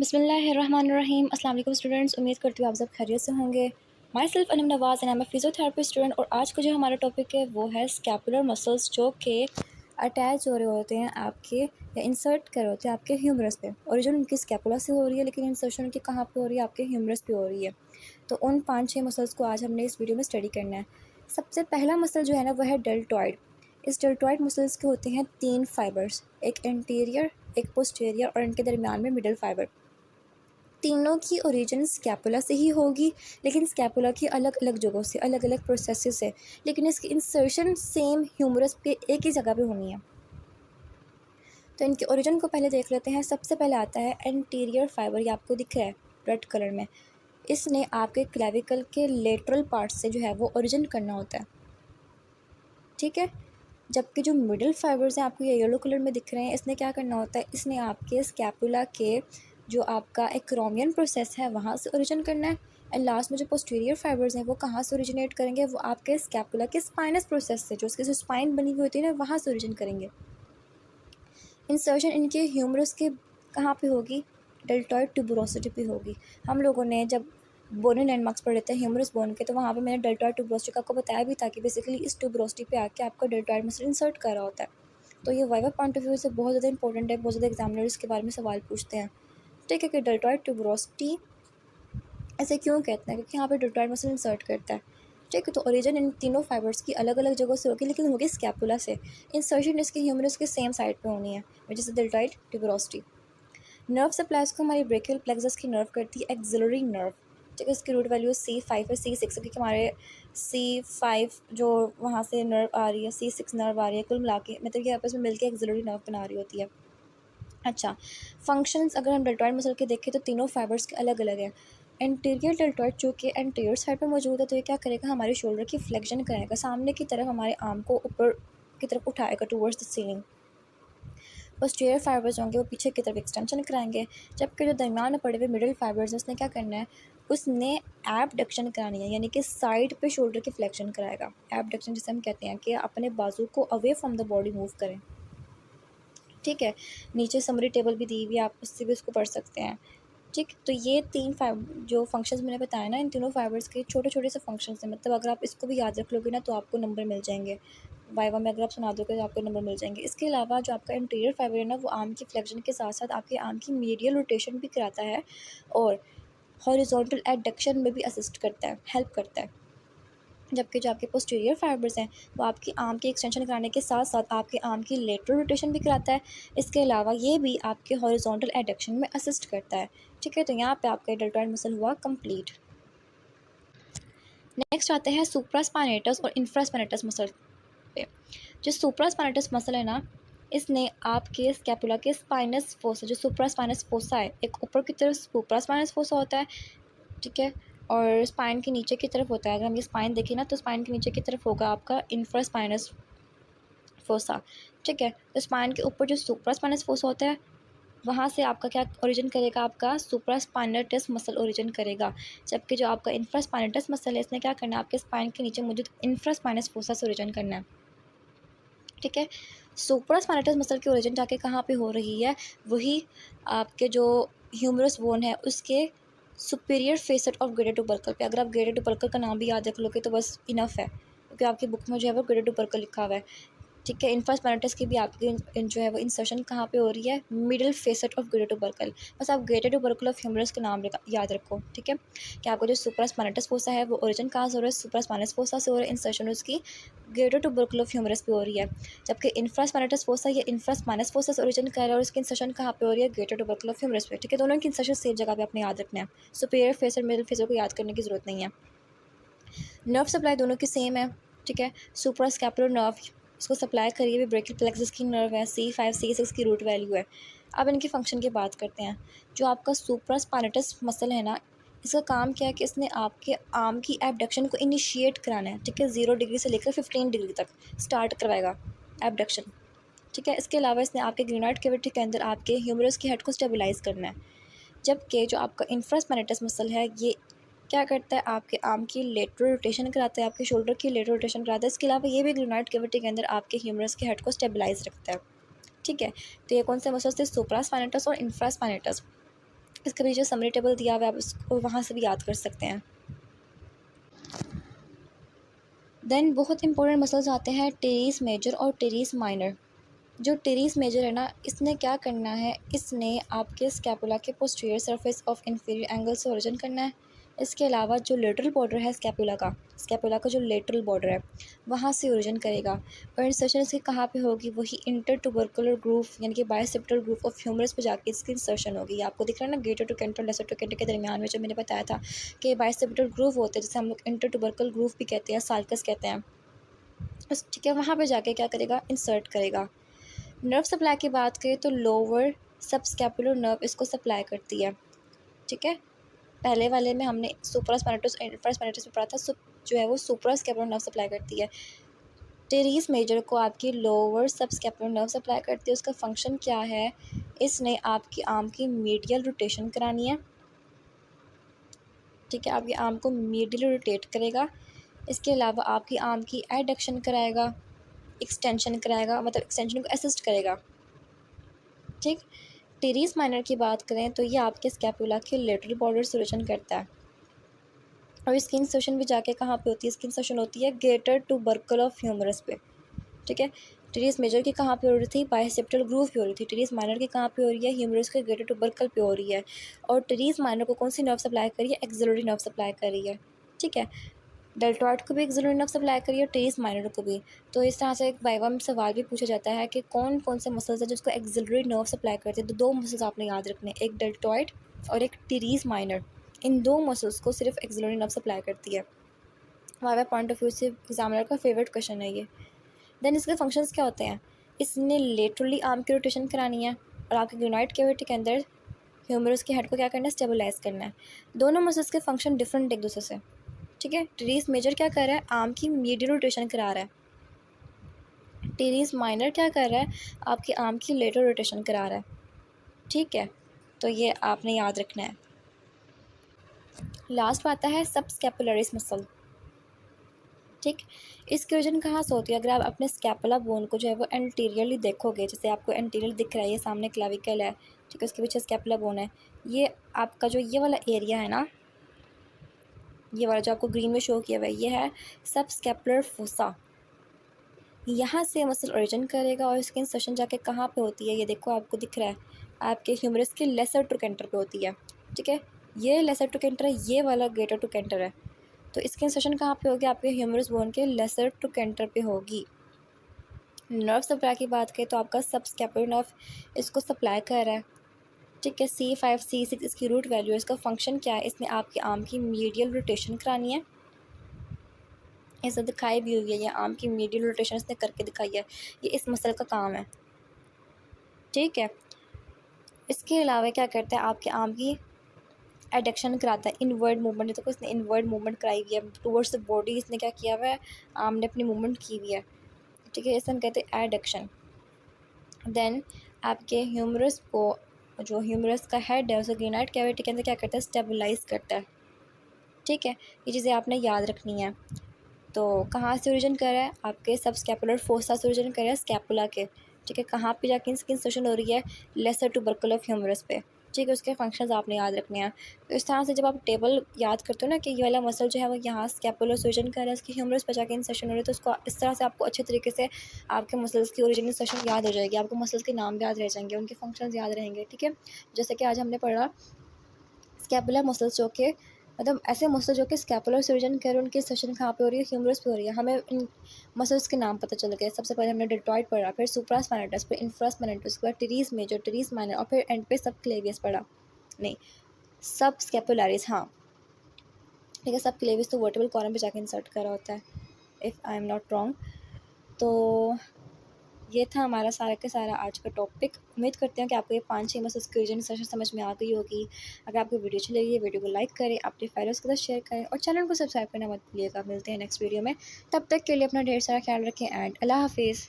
बिस्मिल्लाहिर्रहमानिर्रहीम। अस्सलाम वालेकुम स्टूडेंट्स, उम्मीद करती हूँ आप सब खैरियत से होंगे। My self Anam Nawaz and I am physiotherapy student. और आज का जो हमारा टॉपिक है वो है स्कैपुलर मसल्स, जो कि अटैच हो रहे होते हैं आपके या इंसर्ट कर रहे होते हैं आपके ह्यूमरस पे। ओरिजिन उनकी स्कैपुला से हो रही है, लेकिन इंसर्शन उनकी कहाँ पे हो रही है? आपके ह्यूमरस पे हो रही है। तो उन 5-6 मसल्स को आज हमने इस वीडियो में स्टडी करना है। सबसे पहला मसल जो है ना वो है डेल्टॉइड। इस डेल्टॉइड मसल्स के होते हैं 3 फाइबर्स, एक एंटीरियर, एक पोस्टीरियर और इनके दरमियान में मिडल फाइबर। तीनों की ओरिजिन स्कैपुला से ही होगी, लेकिन स्कैपुला की अलग अलग जगहों से, अलग अलग प्रोसेसेस है, लेकिन इसकी इंसर्शन सेम ह्यूमरस पे एक ही जगह पे होनी है। तो इनके ओरिजिन को पहले देख लेते हैं। सबसे पहले आता है एंटीरियर फाइबर, ये आपको दिख रहा है रेड कलर में। इसने आपके क्लेविकल के लेटरल पार्ट से जो है वो ओरिजिन करना होता है, ठीक है। जबकि जो मिडल फाइबर्स हैं आपको ये येलो कलर में दिख रहे हैं, इसने क्या करना होता है? इसने आपके स्कैपुला के जो आपका एक्रोमियन प्रोसेस है वहाँ से ओरिजिन करना है। एंड लास्ट में जो पोस्टीरियर फाइबर्स हैं वो कहाँ से ओरिजिनेट करेंगे? वो आपके स्कैपुला के स्पाइनस प्रोसेस से, जो उसकी जो स्पाइन बनी हुई होती है ना, वहाँ से ओरिजिन करेंगे। इंसर्शन इनके ह्यूमरस के कहाँ पे होगी? डेल्टॉइड ट्यूबरोसिटी पे होगी। हम लोगों ने जब बोनी लैंडमार्क्स पढ़े थे ह्यूमरस बोन के, तो वहाँ पे मैंने डेल्टॉइड ट्यूबरोसिटी का आपको बताया भी था कि बेसिकली इस ट्यूबरोसिटी पे आके आपका डेल्टॉइड मसल इंसर्ट कर रहा होता है। तो ये वाइवा पॉइंट ऑफ व्यू से बहुत ज़्यादा इंपॉर्टेंट है, बहुत ज़्यादा एग्जामिनर इसके बारे में सवाल पूछते हैं, ठीक है, कि डेल्टॉइड ट्यूबरोसिटी ऐसे क्यों कहते हैं? क्योंकि यहाँ पे डेल्टॉइड मसल इंसर्ट करता है, ठीक है। तो ओरिजिन इन तीनों फाइबर्स की अलग अलग जगहों से होगी, लेकिन होगी स्कैपुला से। इंसर्शन इसके ह्यूमरस के सेम साइड पे होनी है, which is deltoid tuberosity. Nerve supplies को हमारी ब्रेकियल प्लेक्सस की नर्व करती है एक्सिलरी नर्व, ठीक है। इसकी रूट वैल्यू C5 है, C6 क्योंकि हमारे C5 जो वहाँ से नर्व आ रही है, C6 नर्व आ रही है, कुल मिला के मतलब कि आपस में मिलके एक्सिलरी नर्व बना रही होती है। अच्छा, फंक्शंस अगर हम डेल्टॉइड मसल के देखें तो तीनों फाइबर्स के अलग अलग हैं। एंटीरियर डेल्टॉइड जो कि एंटीरियर साइड पे मौजूद है, तो ये क्या करेगा? हमारे शोल्डर की फ्लेक्शन कराएगा, सामने की तरफ हमारे आर्म को ऊपर की तरफ उठाएगा towards the ceiling. Posterior fibres होंगे वो पीछे की तरफ एक्सटेंशन कराएंगे। जबकि जो दरमियान में पड़े हुए मिडिल फाइबर्स हैं, उसने क्या करना है? उसने एबडक्शन करानी है, यानी कि साइड पे शोल्डर की फ्लेक्शन कराएगा। एबडक्शन जिसे हम कहते हैं कि अपने बाजू को away from the body move करें, ठीक है। नीचे समरी टेबल भी दी हुई है, आप उससे भी उसको पढ़ सकते हैं, ठीक। तो ये 3 जो फंक्शंस मैंने बताया ना, इन तीनों फाइबर्स के छोटे छोटे से फंक्शंस हैं। मतलब अगर आप इसको भी याद रख लोगे ना तो आपको नंबर मिल जाएंगे वाइवा में। अगर आप सुना दोगे तो आपको नंबर मिल जाएंगे। इसके अलावा जो आपका इंटीरियर फाइबर है ना, वो आर्म की फ्लेक्शन के साथ साथ आपके आर्म की मीडियल रोटेशन भी कराता है और हॉरिजॉन्टल एडक्शन में भी असिस्ट करता है, हेल्प करता है। जबकि जो आपके पोस्टीरियर फाइबर्स हैं वो आपकी आर्म की एक्सटेंशन कराने के साथ साथ आपके आर्म की लेटरल रोटेशन भी कराता है। इसके अलावा ये भी आपके हॉरिजॉन्टल एडक्शन में असिस्ट करता है, ठीक है। तो यहाँ पे आपका डेल्टॉइड मसल हुआ कंप्लीट। नेक्स्ट आते हैं सुप्रास्पाइनेटस और इंफ्रास्पाइनेटस मसल पे। जो सुप्रास्पाइनेटस मसल है ना, इसने आपके स्कैपुला के स्पाइनस फोसा, जो सुप्रास्पाइनस फोसा है, एक ऊपर की तरफ सुप्रास्पाइनस फोसा होता है, ठीक है, और स्पाइन के नीचे की तरफ होता है। अगर हम ये स्पाइन देखें ना, तो स्पाइन के नीचे की तरफ होगा आपका इंफ्रास्पाइनस फोसा, ठीक है। तो स्पाइन के ऊपर जो सुप्रास्पाइनस फोसा होता है, वहाँ से आपका क्या ओरिजिन करेगा? आपका सुप्रास्पाइनेटस मसल ओरिजिन करेगा। जबकि जो आपका इंफ्रास्पाइनेटस मसल है, इसने क्या करना है? आपके स्पाइन के नीचे मौजूद इंफ्रास्पाइनस फोसा से ओरिजिन करना है, ठीक है। सुप्रास्पाइनेटस मसल की ओरिजिन जाके कहाँ पे हो रही है? वही आपके जो ह्यूमरस बोन है उसके सुपीरियर फेसेट ऑफ ग्रेटर टुबरकल पे। अगर आप ग्रेटर टुबरकल का नाम भी याद रख लोगे तो बस इनफ है, क्योंकि आपकी बुक में जो है वो ग्रेटर टुबरकल लिखा हुआ है, ठीक है। इंफ्रास्पाइनेटस की भी आपकी जो है वो इंसर्शन कहाँ पे हो रही है? Middle facet of greater टुबरकल। बस आप ग्रेटर टुबरकल ऑफ ह्यूमरस का नाम याद रखो, ठीक है। कि आपको जो सुप्रास्पाइनेटस फोसा है वो ओरिजिन कहाँ से हो रहा है? सुप्रास्पाइनस फोसा से हो रहा है। इंसर्शन उसकी ग्रेटर टुबरकल ऑफ ह्यूमरस पे हो रही है। जबकि इंफ्रास्पाइनेटस फोसा या इंफ्रास्पाइनस फोसा से ओरिजिन कर रहा है और इसकी इंसर्शन कहाँ पे हो रही है? ग्रेटर टुबरकल ऑफ ह्यूमरस पे, ठीक है। दोनों की इंसर्शन सेम जगह पे आपने याद रखना है। सुपीरियर फेस और मिडिल फेस को याद करने की जरूरत नहीं है। नर्व सप्लाई दोनों की सेम है, ठीक है। सुप्रास्कैपुलर नर्व, इसको सप्लाई करिए भी ब्रेकियल प्लेक्सस की नर्व है, C5 C6 की रूट वैल्यू है। अब इनकी फंक्शन की बात करते हैं। जो आपका सुप्रास्पाइनेटस मसल है ना, इसका काम क्या है कि इसने आपके आर्म की एबडक्शन को इनिशिएट कराना है, ठीक है। 0 डिग्री से लेकर 15 डिग्री तक स्टार्ट करवाएगा एबडक्शन, ठीक है। इसके अलावा इसने आपके ग्रेनाइड कैविटी के अंदर आपके ह्यूमरस की हेड को स्टेबलाइज करना है। जबकि जो आपका इंफ्रास्पाइनेटस मसल है, ये क्या करता है? आपके आर्म की लेटरल रोटेशन कराता है, आपके शोल्डर की लेटरल रोटेशन कराता है। इसके अलावा ये भी ग्रेनाइड कैविटी के अंदर आपके ह्यूमरस के हेड को स्टेबलाइज रखता है, ठीक है। तो ये कौन से मसल्स थे? सुप्रास्पाइनेटस और इंफ्रास्पाइनेटस। इसका नीचे समरी टेबल दिया हुआ है, आप इसको वहाँ से भी याद कर सकते हैं। देन बहुत इंपॉर्टेंट मसल्स आते हैं टेरिस मेजर और टेरिस माइनर। जो टेरिस मेजर है ना, इसने क्या करना है, इसने आपके स्कैपुला के posterior surface of inferior angle से ओरिजिन करना है। इसके अलावा जो लेटरल बॉर्डर है स्कैपुला का जो लेटरल बॉर्डर है वहाँ से ओरिजिन करेगा। और इंसर्शन इसकी कहाँ पे होगी, वही इंटर ट्यूबरकुलर ग्रूव यानी कि बायसेप्टल ग्रूव ऑफ ह्यूमरस पे जाके इसकी इंसर्शन होगी। ये आपको दिख रहा है ना, ग्रेटर टू लेसर टू के दरमियान में जो मैंने बताया था कि बायसेप्टल ग्रूव होते हैं, जिसे हम लोग इंटर ट्यूबरकुलर ग्रूव भी कहते हैं, साल्कस कहते हैं। ठीक है, वहाँ पर जाके क्या करेगा, इंसर्ट करेगा। नर्व सप्लाई की बात करें तो लोअर सबस्कैपुलर नर्व इसको सप्लाई करती है। ठीक है, पहले वाले में हमने सुप्रास्पाइनेटस इंफ्रास्पाइनेटस में पढ़ा था, जो है वो सुप्रास्कैपुलर नर्व सप्लाई करती है। टेरिस मेजर को आपकी लोअर सबस्कैपुलर नर्व सप्लाई करती है। उसका फंक्शन क्या है, इसने आपकी आर्म की मीडियल रोटेशन करानी है। ठीक है, आपकी आर्म को मीडियल रोटेट करेगा। इसके अलावा आपकी आर्म की एडक्शन कराएगा, एक्सटेंशन कराएगा, मतलब एक्सटेंशन को असिस्ट करेगा। ठीक, टेरिस माइनर की बात करें तो ये आपके स्कैपुला के लेटरल बॉर्डर से ओरिजिन करता है। और इसकी इंसर्शन भी जाके कहाँ पे होती है, इसकी इंसर्शन होती है ग्रेटर ट्यूबरकल ऑफ ह्यूमरस पे। ठीक है, टेरिस मेजर की कहाँ पे हो रही थी, बायसेप्टल ग्रूव पे हो रही थी। टेरिस माइनर की कहाँ पे हो रही है, ह्यूमरस के ग्रेटर ट्यूबरकल पे हो रही है। और टेरिस माइनर को कौन सी नर्व सप्लाई कर रही है, एक्सिलरी नर्व सप्लाई कर रही है। ठीक है, डेल्टॉइड को भी एक्सिलरी नर्व सप्लाई करी है, टेरिस माइनर को भी। तो इस तरह से एक वाइवा में सवाल भी पूछा जाता है कि कौन कौन से मसल्स हैं जिसको एक्सिलरी नर्व सप्लाई करते हैं। तो दो मसल्स आपने याद रखने, एक डेल्टॉइड और एक टेरिस माइनर। इन दो मसल्स को सिर्फ एक्सिलरी नर्व सप्लाई करती है। वाइवा पॉइंट ऑफ व्यू से एग्जामिनर का फेवरेट क्वेश्चन है ये। देन इसके फंक्शंस क्या होते हैं, इसने लेटरली आर्म की रोटेशन करानी है और आपके ग्रेनाइट कैविटी के अंदर ह्यूमरस के हेड को क्या करना है, स्टेबलाइज करना है। दोनों मसल्स के फंक्शन डिफरेंट एक दूसरे से। ठीक है, टेरिस मेजर क्या कर रहा है, आर्म की मीडियल रोटेशन करा रहा है। टेरिस माइनर क्या कर रहा है, आपकी आर्म की लेटरल रोटेशन करा रहा है। ठीक है, तो ये आपने याद रखना है। लास्ट आता है सबस्कैपुलरिस मसल। ठीक, इसकी ओरिजिन कहाँ से होती है, अगर आप अपने स्कैपुला बोन को जो है वो एंटीरियरली देखोगे, जैसे आपको एंटीरियर दिख रहा है, ये सामने क्लाविकल है। ठीक है, उसके पीछे स्कैपुला बोन है। ये आपका जो ये वाला एरिया है ना, ये वाला जो आपको ग्रीन में शो किया हुआ है, ये है सबस्कैपुलर फोसा। यहाँ से मसल ओरिजिन करेगा और इसकी इंसर्शन जाके कहाँ पे होती है, ये देखो आपको दिख रहा है, आपके ह्यूमरस के लेसर ट्रोकेंटर पे होती है। ठीक है, ये लेसर ट्रोकेंटर है, ये वाला ग्रेटर ट्रोकेंटर है। तो इसकी इंसर्शन कहाँ पे होगी, आपके ह्यूमरस बोन के लेसर ट्रोकेंटर पे होगी। नर्व सप्लाई की बात करें तो आपका सबस्कैपुलर नर्व इसको सप्लाई कर रहा है। ठीक है, C5 C6 इसकी रूट वैल्यू है। इसका फंक्शन क्या है, इसने आपके आर्म की मीडियल रोटेशन करानी है। ऐसा दिखाई भी हुई है, ये आर्म की मीडियल रोटेशन इसने करके दिखाई है, ये इस मसल का काम है। ठीक है, इसके अलावा क्या करता है, आपके आर्म की एडक्शन कराता है, इनवर्ड मूवमेंट। देखो इसने इनवर्ड मूवमेंट कराई हुई है, टूवर्ड्स द बॉडी इसने क्या किया हुआ है, आर्म ने अपनी मूवमेंट की हुई है। ठीक है, इसे हम कहते हैं एडक्शन। देन आपके ह्यूमरस को, जो ह्यूमरस का हेड है उसे ग्रेनाइट कैविटी के अंदर क्या करता है, स्टेबलाइज करता है। ठीक है, ये चीज़ें आपने याद रखनी है। तो कहाँ से ओरिजिन कर रहा है, आपके सबस्कैपुलर फोसा से ओरिजिन कर रहा है, स्कैपुला के। ठीक है, कहाँ पे जाके इसकी इंसर्शन हो रही है, लेसर ट्यूबरकुल ऑफ ह्यूमरस पे। ठीक है, उसके फंक्शंस आपने याद रखने हैं। तो इस तरह से जब आप टेबल याद करते हो ना कि ये वाला मसल जो है वो यहाँ स्कैपुलर से ओरिजिन कर रहा है, उसकी ह्यूमरस पे जाके इंसर्शन हो रही है, तो उसको इस तरह से आपको अच्छे तरीके से आपके मसल्स की ओरिजिन इंसर्शन याद हो जाएगी। आपको मसल्स के नाम याद रह जाएंगे, उनके फंक्शंस याद रहेंगे। ठीक है, जैसे कि आज हमने पढ़ा स्कैपुलर मसल्स जो कि मतलब ऐसे मसल जो कि स्कैपुलर सर्जन कर, उनकी सेशन कहाँ पे हो रही है, ह्यूमरस पे हो रही है। हमें इन मसल्स के नाम पता चल गए। सबसे पहले हमने डेल्टॉइड पढ़ा, फिर सुप्रास्पाइनेटस, फिर इंफ्रास्पाइनेटस, उसके बाद टेरिस मेजर, टेरिस माइनर और फिर एंड पे सब क्लेवियस पढ़ा। नहीं, सब स्कैपुलरिस, हाँ ठीक है, सब क्लेवियस तो वर्टेबल कॉलम पे जाके इंसर्ट करा होता है, if I am not wrong. तो ये था हमारा सारा का सारा आज का टॉपिक। उम्मीद करते हैं कि आपको ये 5-6 मसल्स की ओरिजिन सेशन समझ में आ गई होगी। अगर आपको वीडियो अच्छी लगी है, वीडियो को लाइक करें, अपने फ्रेंड्स के साथ शेयर करें और चैनल को सब्सक्राइब करना मत भूलिएगा। मिलते हैं नेक्स्ट वीडियो में, तब तक के लिए अपना ढेर सारा ख्याल रखें एंड अल्लाह हाफिज़।